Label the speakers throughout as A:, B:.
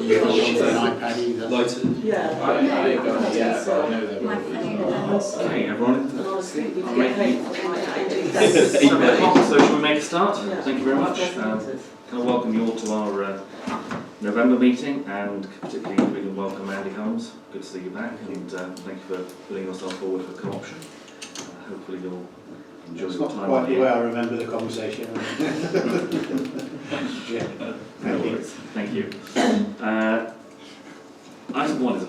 A: you got an iPad either.
B: Lighted.
C: Yeah.
D: I ain't got it yet, but I know they're
E: My
D: all
E: phone.
F: Okay, everyone.
C: Honestly, we
F: I'll
C: get
F: make
C: paid
F: you-
C: for my
F: So shall we make a start?
C: Yeah.
F: Thank you very much. Can I welcome you all to our November meeting, and particularly we can welcome Andy Holmes. Good to see you back, and thank you for putting yourself forward for co-option. Hopefully you'll enjoy
A: It's
F: your
A: not
F: time
A: quite the
F: here.
A: way I remember the conversation. Yeah.
F: No worries. Thank you. Item 1 is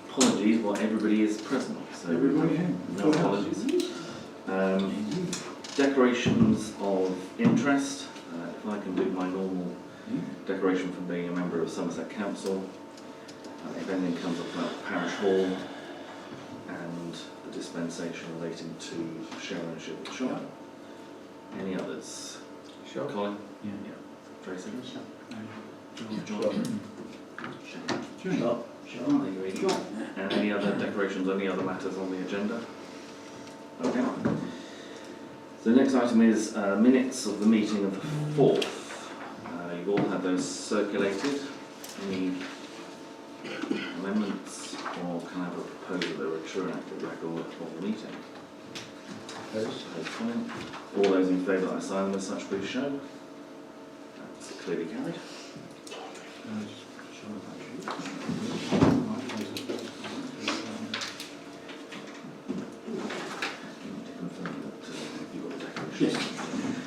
F: apologies while everybody is present. So no apologies. Declarations of interest. If I can do my normal declaration from being a member of Somerset Council. If anything comes up about Parish Hall and the dispensation relating to share ownership of the shop. Any others?
D: Sure.
F: Colin?
D: Yeah.
F: Tracy?
A: Sure.
F: And any other decorations, any other matters on the agenda? Okay. So the next item is minutes of the meeting of the 4th. You've all had those circulated. Any amendments, or can I have a proposal that are a true and accurate record of the meeting? Fine. All those in favour that I sign them as such, please show. That's clearly carried.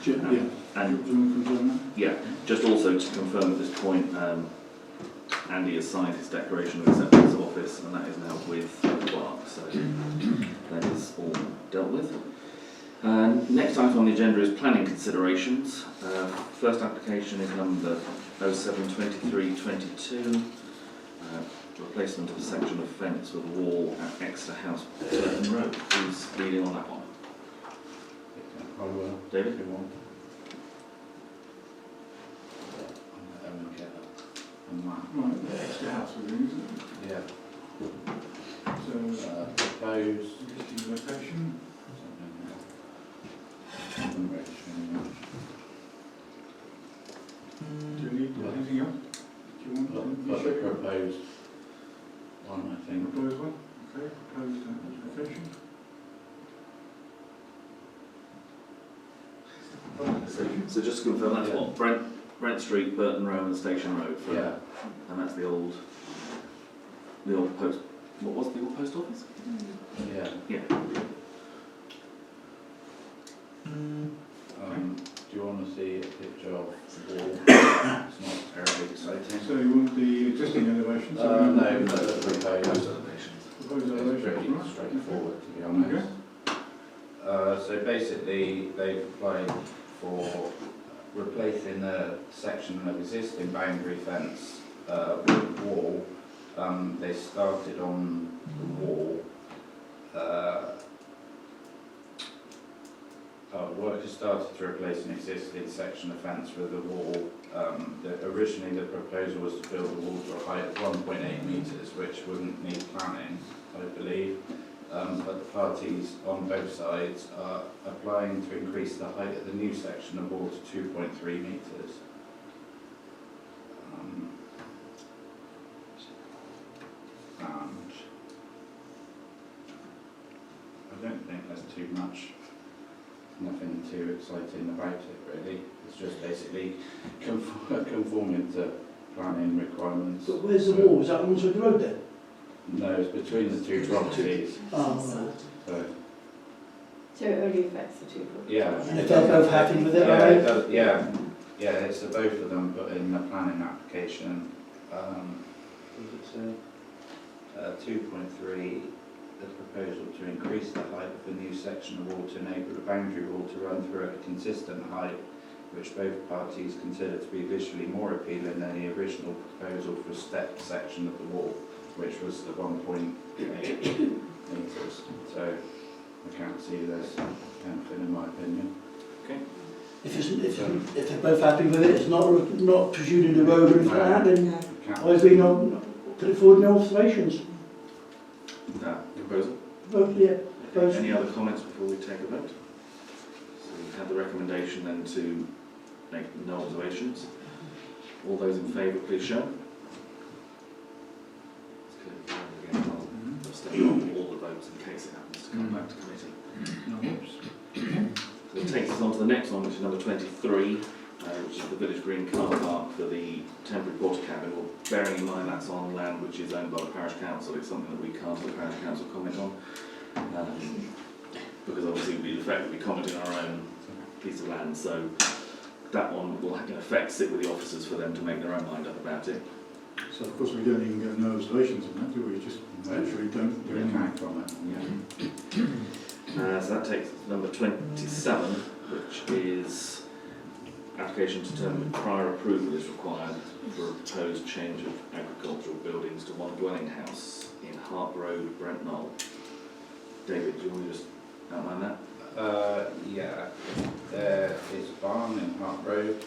A: Yeah.
F: And yeah, just also to confirm at this point, Andy has signed his declaration of acceptance of office, and that is now with the clerk, so that is all dealt with. Next item on the agenda is planning considerations. First application is number 072322, replacement of a section of fence with a wall at Exeter House, Burton Road. Who's leading on that one?
D: I will.
F: David?
D: If you want.
B: Right, the extra house we're doing, isn't
D: Yeah.
B: it? So,
D: Proposed.
B: existing location. Do you need anything else? Do you want
D: But
B: to
D: the
B: show
D: proposed one, I think.
B: proposed one? Okay, proposed location.
F: So just to confirm, that's what, Brent Street, Burton Row and Station Road?
D: Yeah.
F: And that's the old post, what was the old post office?
D: Yeah.
F: Yeah.
D: Do you want to see a picture of the wall? It's not terribly exciting.
B: So you want the existing elevation?
D: No, the proposed
F: elevations.
B: Proposed
D: is
B: elevation,
D: pretty
B: right?
D: straightforward, to be honest. So basically, they've applied for replacing a section of existing boundary fence with a wall. They started on the wall. Work has started to replace an existing section of fence with a wall. Originally the proposal was to build a wall to a height of 1.8 metres, which wouldn't need planning, I believe. But the parties on both sides are applying to increase the height of the new section of wall to 2.3 metres. And I don't think there's too much, nothing too exciting about it really. It's just basically conforming to planning requirements.
G: But where's the wall? Is that on the road then?
D: No, it's between the two properties.
G: Oh, right.
E: So it only affects the two properties?
D: Yeah.
G: And if they're both happy with it,
D: Yeah,
G: are
D: it
G: they?
D: does, yeah, yeah, it's the both of them, but in the planning application, what does it say? 2.3, the proposal to increase the height of the new section of wall to enable the boundary wall to run through at a consistent height, which both parties consider to be visually more appealing than the original proposal for stepped section of the wall, which was the 1.8 metres. So I can't see there's anything in my opinion.
F: Okay.
G: If they're both happy with it, it's not presuming the road or anything like that, then
D: Can't
G: why have we not put it forward in observations?
F: Proposal?
G: Both, yeah, both.
F: Any other comments before we take a vote? So we have the recommendation then to make no observations. All those in favour, please show. again, I'll abstain on all the votes in case it happens to come back to committee.
B: No, whoops.
F: So it takes us on to the next one, which is number 23, which is the Village Green car park for the temporary porter cabin. Well, bearing in mind that's on land which is owned by the parish council, it's something that we can't, as the parish council, comment on. Because obviously we'd effectively commenting on our own piece of land, so that one will in effect sit with the officers for them to make their own mind up about it.
B: So of course we don't even get no observations on that, do we? Just literally don't do anything.
D: Act on it. Yeah.
F: So that takes us to number 27, which is application to determine if prior approval is required for a proposed change of agricultural buildings to one dwelling house in Hart Road, Brent Knoll. David, do you want to just outline that?
D: Yeah, there is a barn in Hart Road,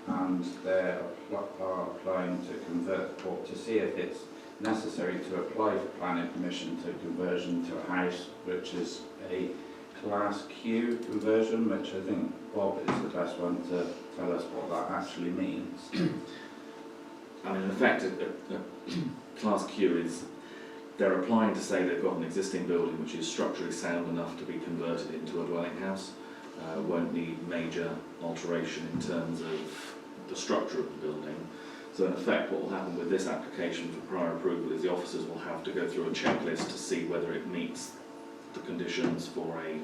D: and they are applying to convert, or to see if it's necessary to apply for planning permission to conversion to a house, which is a Class Q conversion, which I think Bob is the best one to tell us what that actually means.
F: I mean, in effect, a Class Q is, they're applying to say they've got an existing building which is structurally sound enough to be converted into a dwelling house, won't need major alteration in terms of the structure of the building. So in effect, what will happen with this application for prior approval is the officers will have to go through a checklist to see whether it meets the conditions for a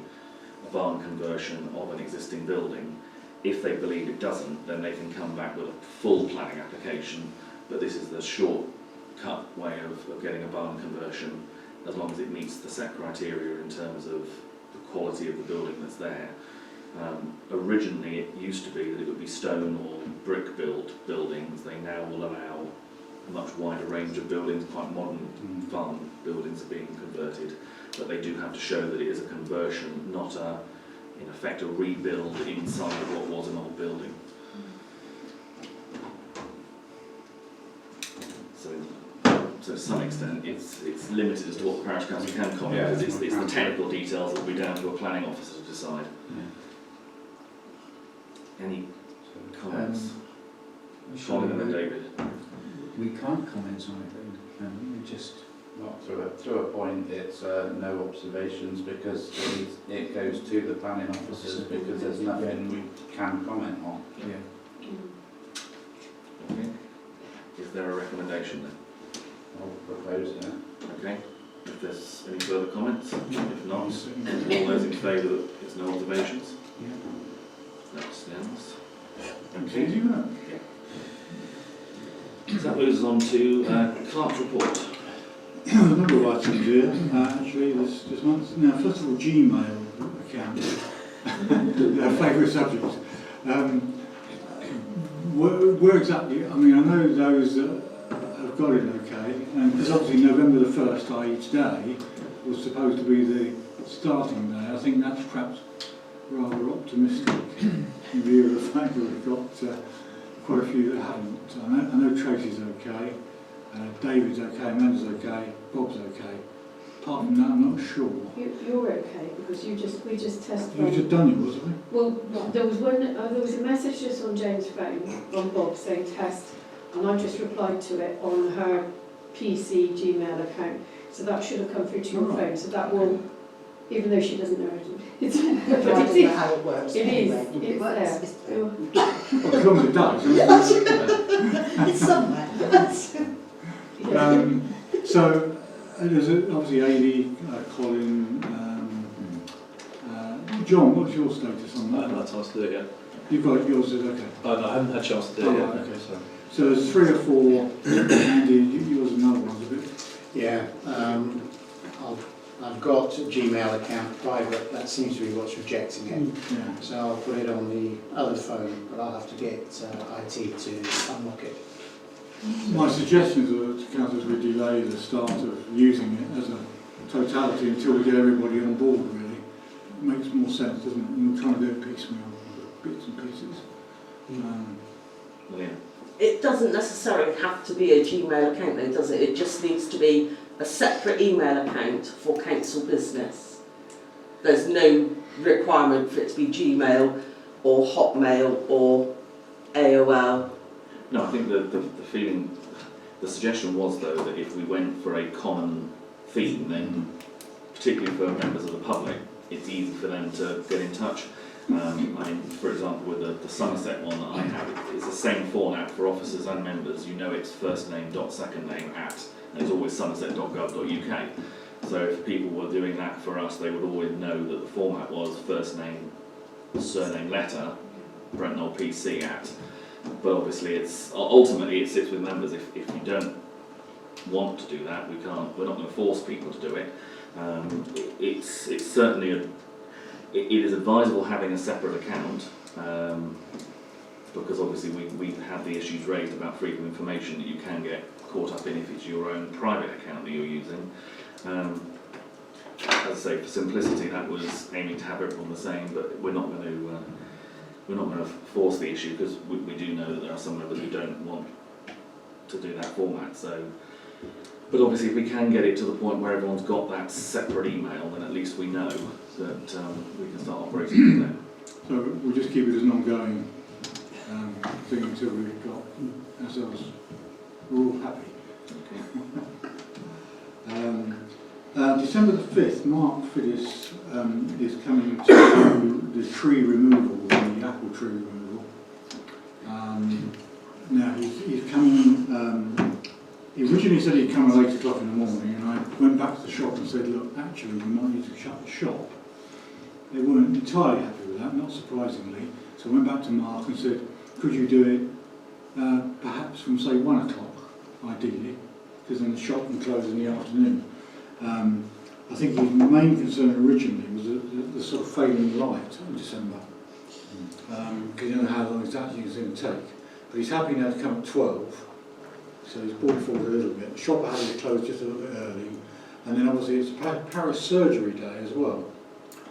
F: barn conversion of an existing building. If they believe it doesn't, then they can come back with a full planning application, but this is the short-cut way of getting a barn conversion, as long as it meets the set criteria in terms of the quality of the building that's there. Originally it used to be that it would be stone or brick built buildings. They now will allow a much wider range of buildings. Quite modern farm buildings are being converted, but they do have to show that it is a conversion, not in effect a rebuild inside of what was an old building. So to some extent it's limited as to what the parish council can comment, because it's the technical details that will be down to a planning officer to decide. Any comments? Colin and then David.
C: We can't comment on it, we just...
D: Not to a point, it's no observations, because it goes to the planning officers, because there's nothing we can comment on.
C: Yeah.
F: Okay. Is there a recommendation then?
D: I'll propose it.
F: Okay. If there's any further comments, if not, all those in favour that there's no observations? That stands. Okay. So that moves us on to clerk's report.
B: A number of items here, actually, this month. Now, first of all, Gmail account, their favourite subject. Where exactly, I mean, I know those have got it okay, and because obviously November the 1st, i.e. today, was supposed to be the starting day. I think that's perhaps rather optimistic in view of the fact that we've got quite a few that haven't. I know Tracy's okay. David's okay, Amanda's okay, Bob's okay. Apart from that, I'm not sure.
E: You're okay because we just tested.
B: You've just done yours, haven't you?
E: Well, there was a message just on Jane's phone from Bob saying test, and I just replied to it on her PC Gmail account. So that should have come through to your phone. So that will, even though she doesn't know it, it's
H: I don't know how it works.
E: It is.
H: Anyway.
E: It's there.
H: It's there.
B: Well, as long as it does.
H: It's somewhere.
B: So there's obviously Amy, Colin, John. What's your status on
I: I
B: that?
I: haven't had a chance to do it yet.
B: You've got yours, is okay.
I: No, I haven't had a chance to do it yet.
B: Right, okay. So there's 3 or 4. Andy, yours and another one's a bit.
A: Yeah, I've got a Gmail account private, that seems to be what's rejecting it.
B: Yeah.
A: So I'll put it on the other phone, but I'll have to get IT to unlock it.
B: My suggestion is that councillors we delay the start of using it as a totality until we get everybody on board, really. It makes more sense, doesn't it? And we're trying to do it piecemeal, bits and pieces.
F: William.
H: It doesn't necessarily have to be a Gmail account though, does it? It just needs to be a separate email account for council business. There's no requirement for it to be Gmail or Hotmail or AOL.
F: No, I think the feeling The suggestion was, though, that if we went for a common theme, then particularly for members of the public, it's easy for them to get in touch. I mean, for example, with the Somerset one that I have, it's the same format for officers and members. You know, it's first name dot second name at, and it's always somerset.gov.uk. So if people were doing that for us, they would always know that the format was first name, surname, letter, Brent Knoll PC at. But obviously, it's ultimately it sits with members. If you don't want to do that, we're not going to force people to do it. It's certainly it is advisable having a separate account, because obviously we have the issues raised about freedom of information that you can get caught up in if it's your own private account that you're using. As I say, for simplicity, that was aiming to have everyone the same, but we're not going to force the issue, because we do know that there are some members who don't want to do that format. So, but obviously, if we can get it to the point where everyone's got that separate email, then at least we know that we can start operating from there.
B: So we'll just keep it as an ongoing thing until we've got ourselves, we're all happy.
F: Okay.
B: December the 5th, Mark Fiddis is coming to do the tree removal, the apple tree removal. Now he's coming, he originally said he'd come at 8 o'clock in the morning, and I went back to the shop and said, look, actually we might need to shut the shop. They weren't entirely happy with that, not surprisingly. So I went back to Mark and said, could you do it perhaps from say 1 o'clock, ideally, because then the shop can close in the afternoon. I think his main concern originally was the sort of failing light in December, because you don't know how long it's actually going to take. But he's happy now to come at 12, so he's brought forward a little bit. The shop had to close just a little bit early, and then obviously it's Parish surgery day as well,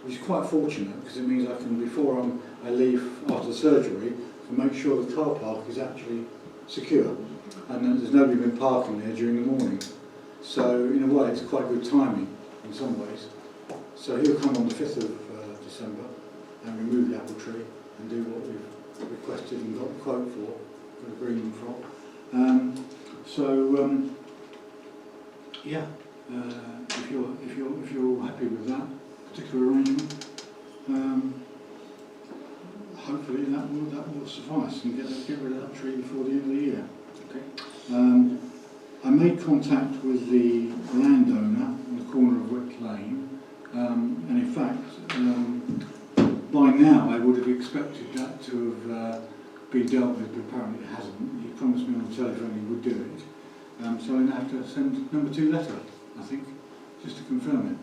B: which is quite fortunate because it means I can, before I leave after the surgery, to make sure the car park is actually secure, and that there's nobody been parking there during the morning. So in a way it's quite good timing in some ways. So he'll come on the 5th of December and remove the apple tree and do what we've requested and got a quote for, got agreement from. Yeah, if you're happy with that particular arrangement, hopefully that will suffice and get rid of that tree before the end of the year. Okay. I made contact with the landowner on the corner of Wick Lane, and in fact, by now I would have expected that to have been dealt with, but apparently it hasn't. He promised me on the telephone he would do it. So I'm going to have to send number 2 letter, I think, just to confirm it.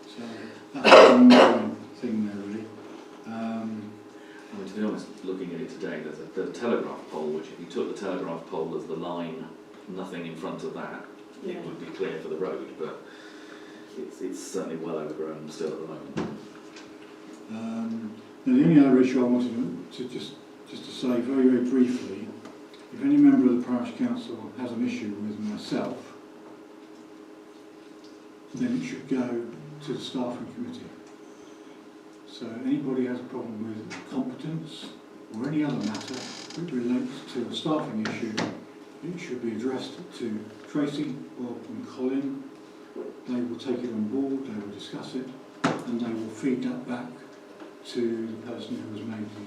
B: So that's an ongoing thing there, really.
F: I mean, to be honest, looking at it today, there's a telegraph pole, which if you took the telegraph pole as the line, nothing in front of that,
E: Yeah.
F: it would be clear for the road, but it's certainly well overgrown still at the moment.
B: Now the only other issue I wanted to just to say very, very briefly, if any member of the Parish Council has an issue with myself, then it should go to the staffing committee. So anybody has a problem with competence or any other matter that relates to a staffing issue, it should be addressed to Tracy, Bob and Colin. They will take it on board, they will discuss it, and they will feed that back to the person who has made the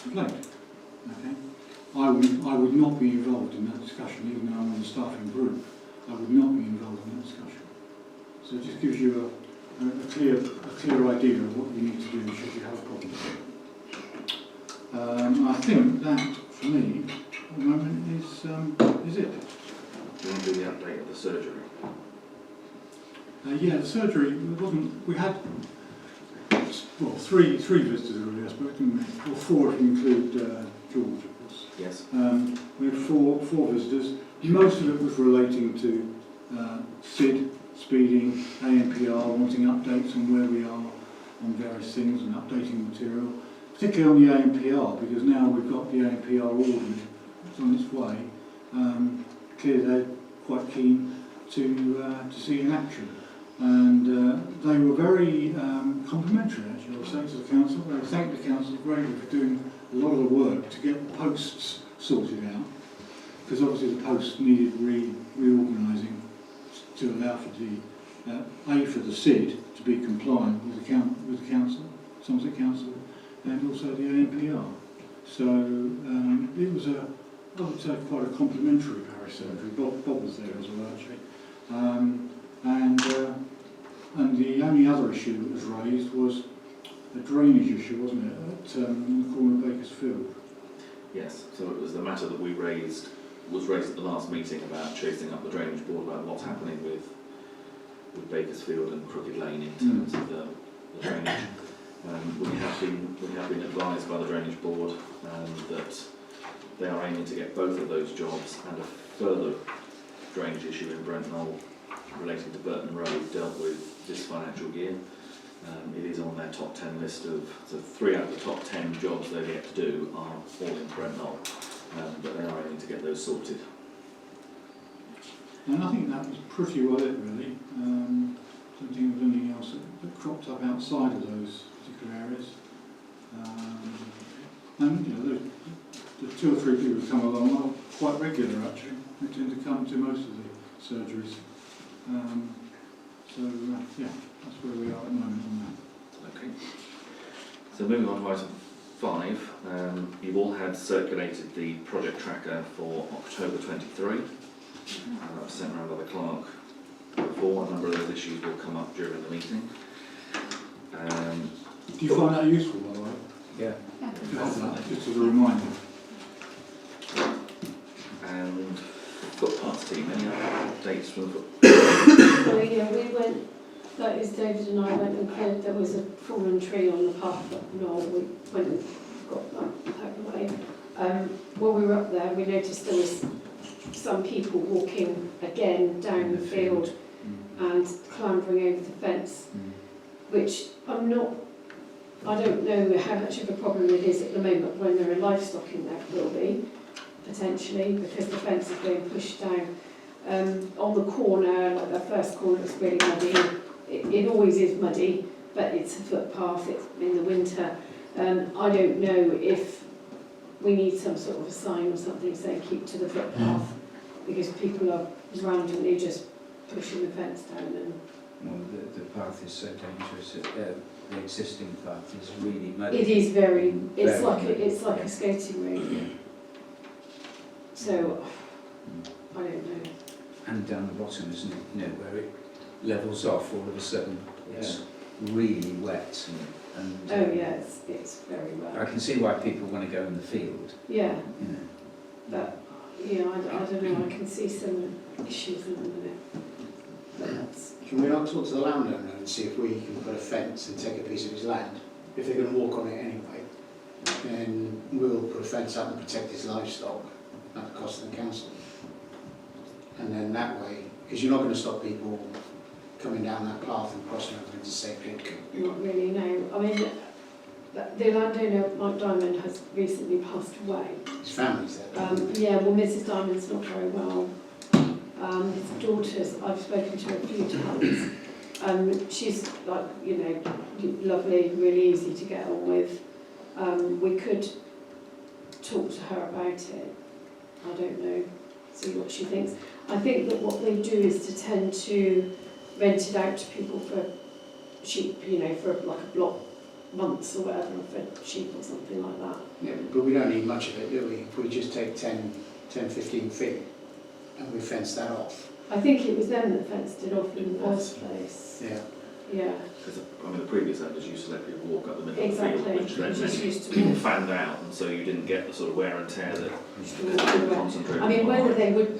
B: complaint. Okay? I would not be involved in that discussion, even though I'm on the staffing group. I would not be involved in that discussion. So it just gives you a clear idea of what you need to do should you have a problem. I think that, for me, at the moment is it.
F: Do you want to do the update of the surgery?
B: Yeah, the surgery, we had, well, three visitors really, I suppose, didn't we? Or 4 if you include George, of course.
F: Yes.
B: We had four visitors. Most of it was relating to SID, speeding, ANPR, wanting updates on where we are on various things and updating material, particularly on the ANPR, because now we've got the ANPR ordered, it's on its way. Clearly they're quite keen to see in action. And they were very complimentary, actually, I'll say, to the council. They thanked the council greatly for doing a lot of the work to get the posts sorted out. because obviously the post needed reorganising to allow for for the SID to be compliant with the council, Somerset Council, and also the ANPR. So it was I would say quite a complimentary parish secretary. Bob was there as well, actually. And the only other issue that was raised was a drainage issue, wasn't it, at the corner of Bakersfield?
F: Yes, so it was the matter that was raised at the last meeting about chasing up the drainage board about what's happening with Bakersfield and Crooked Lane in terms of the drainage. We have been advised by the drainage board that they are aiming to get both of those jobs and a further drainage issue in Brent Knoll relating to Burton Road dealt with this financial year. It is on their top 10 list of, so 3 out of the top 10 jobs they've yet to do are all in Brent Knoll, but they are aiming to get those sorted.
B: And I think that was pretty well it, really. I don't think there was anything else that cropped up outside of those particular areas. And you know, the 2 or 3 people who come along are quite regular, actually. They tend to come to most of the surgeries. Yeah, that's where we are at the moment on that.
F: Okay. So moving on to item 5, you've all had circulated the project tracker for October 23. That was sent around by the clerk before. A number of those issues will come up during the meeting.
B: Do you find that useful, by the way?
I: Yeah.
B: Just as a reminder.
F: And footpaths team, any updates from the
E: Well, yeah, we went, that is David and I went and cleared, there was a fallen tree on the path up north, we went and got that out of the way. While we were up there, we noticed there was some people walking again down the field and clambering over the fence, which I don't know how much of a problem it is at the moment. When there are livestock in there, it will be, potentially, because the fence is being pushed down. On the corner, like the first corner, it's really muddy. It always is muddy, but it's a footpath, it's in the winter. I don't know if we need some sort of a sign or something saying keep to the footpath, because people are randomly just pushing the fence down. And
D: well, the path is so dangerous. The existing path is really muddy.
E: it is very, it's
D: Very
E: like
D: muddy.
E: it's like a skating rink. So I don't know.
J: And down the bottom, isn't it? You know, where it levels off all of a sudden. It's really wet. And
E: Oh yeah, it's very
J: I
E: wet.
J: can see why people want to go in the field.
E: Yeah,
J: You know.
E: but yeah, I don't know. I can see some issues in a minute. But that's
A: Can we not talk to the landowner and see if we can put a fence and take a piece of his land? If they're going to walk on it anyway, then we'll put a fence up and protect his livestock at the cost of the council. And then that way, because you're not going to stop people coming down that path and crossing over into sacred.
E: not really, no. I mean, the landowner, Mike Diamond, has recently passed away.
A: His family's there.
E: Yeah, well, Mrs. Diamond's not very well. His daughters, I've spoken to her a few times. She's like, you know, lovely, really easy to get on with. We could talk to her about it. I don't know, see what she thinks. I think that what they do is to tend to rent it out to people for sheep, you know, for like a block months or whatever for sheep or something like that.
A: Yeah, but we don't need much of it, do we? If we just take 10, 15 feet and we fence that off.
E: I think it was them that fenced it off in the first place.
A: Yeah.
E: Yeah,
F: Because I mean, the previous owners used to let people walk up the middle
E: exactly.
F: of the field, which then
E: Just
F: meant
E: used to walk.
F: fanned out, and so you didn't get the sort of wear and tear that
E: Just
F: you
E: walk
F: could
E: around.
F: concentrate
E: I mean,
F: on.
E: whether they would